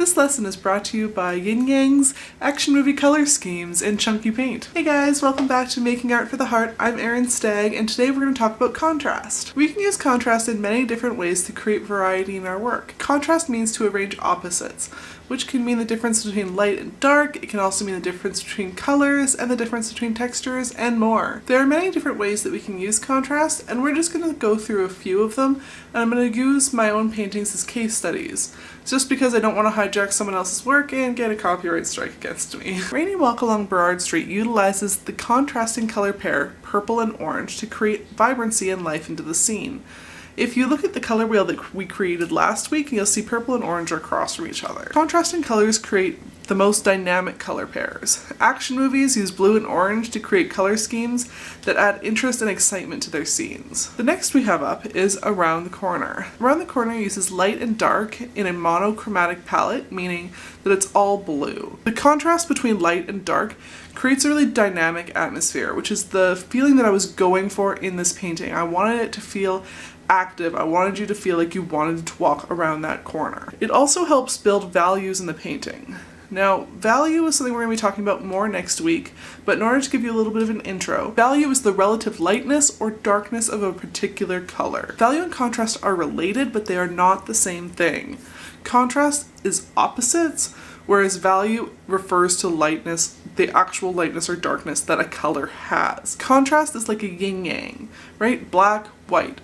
This lesson is brought to you by Yin Yang's Action Movie Color Schemes in Chunky Paint. Hey guys, welcome back to Making Art for the Heart. I'm Erin Stagg, and today we're going to talk about contrast. We can use contrast in many different ways to create variety in our work. Contrast means to arrange opposites, which can mean the difference between light and dark. It can also mean the difference between colors and the difference between textures and more. There are many different ways that we can use contrast, and we're just going to go through a few of them, and I'm going to use my own paintings as case studies, just because I don't want to hijack someone else's work and get a copyright strike against me. Rainy Walk Along Burrard Street utilizes the contrasting color pair, purple and orange, to create vibrancy and life into the scene. If you look at the color wheel that we created last week, you'll see purple and orange are across from each other. Contrasting colors create the most dynamic color pairs. Action movies use blue and orange to create color schemes that add interest and excitement to their scenes. The next we have up is Around the Corner. Around the Corner uses light and dark in a monochromatic palette, meaning that it's all blue. The contrast between light and dark creates a really dynamic atmosphere, which is the feeling that I was going for in this painting. I wanted it to feel active. I wanted you to feel like you wanted to walk around that corner. It also helps build values in the painting. Now, value is something we're going to be talking about more next week, but in order to give you a little bit of an intro, value is the relative lightness or darkness of a particular color. Value and contrast are related, but they are not the same thing. Contrast is opposites, whereas value refers to lightness, the actual lightness or darkness that a color has. Contrast is like a yin-yang, right? Black, white.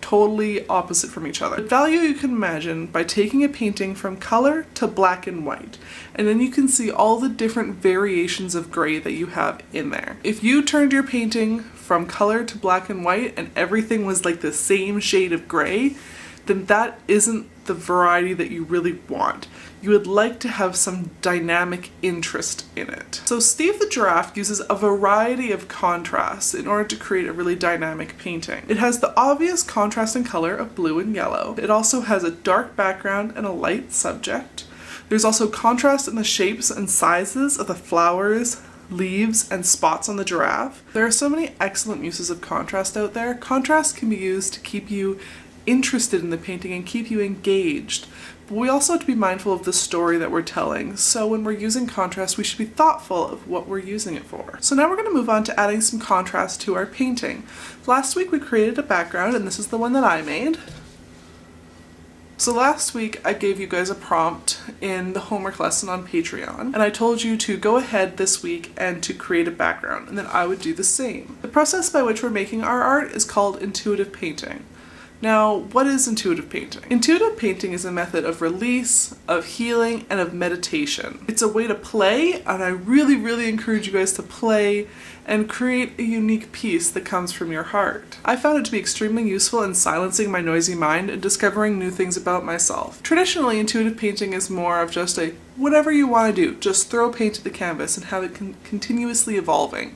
Totally opposite from each other. Value you can imagine by taking a painting from color to black and white, and then you can see all the different variations of gray that you have in there. If you turned your painting from color to black and white and everything was like the same shade of gray, then that isn't the variety that you really want. You would like to have some dynamic interest in it. So Steve the Giraffe uses a variety of contrasts in order to create a really dynamic painting. It has the obvious contrasting color of blue and yellow. It also has a dark background and a light subject. There's also contrast in the shapes and sizes of the flowers, leaves, and spots on the giraffe. There are so many excellent uses of contrast out there. Contrast can be used to keep you interested in the painting and keep you engaged. But we also have to be mindful of the story that we're telling, so when we're using contrast we should be thoughtful of what we're using it for. So now we're going to move on to adding some contrast to our painting. Last week we created a background, and this is the one that I made. So last week I gave you guys a prompt in the homework lesson on Patreon, and I told you to go ahead this week and to create a background, and then I would do the same. The process by which we're making our art is called intuitive painting. Now, what is intuitive painting? Intuitive painting is a method of release, of healing, and of meditation. It's a way to play, and I really encourage you guys to play and create a unique piece that comes from your heart. I found it to be extremely useful in silencing my noisy mind and discovering new things about myself. Traditionally, intuitive painting is more of just a whatever you want to do, just throw paint at the canvas and have it continuously evolving.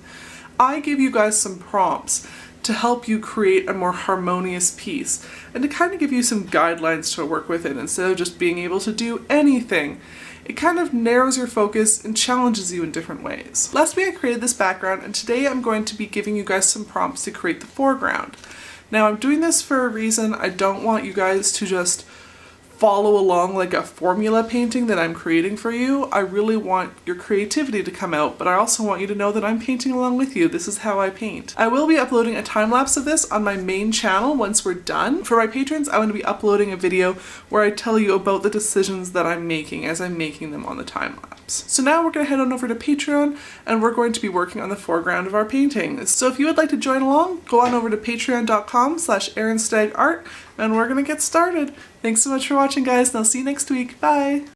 I give you guys some prompts to help you create a more harmonious piece and to kind of give you some guidelines to work within instead of just being able to do anything. It kind of narrows your focus and challenges you in different ways. Last week I created this background, and today I'm going to be giving you guys some prompts to create the foreground. Now I'm doing this for a reason. I don't want you guys to just follow along like a formula painting that I'm creating for you. I really want your creativity to come out, but I also want you to know that I'm painting along with you. This is how I paint. I will be uploading a time lapse of this on my main channel once we're done. For my patrons, I'm going to be uploading a video where I tell you about the decisions that I'm making as I'm making them on the time lapse. So now we're going to head on over to Patreon, and we're going to be working on the foreground of our painting. So if you would like to join along, go on over to patreon.com/ErinStaggArt, and we're going to get started. Thanks so much for watching, guys, and I'll see you next week. Bye!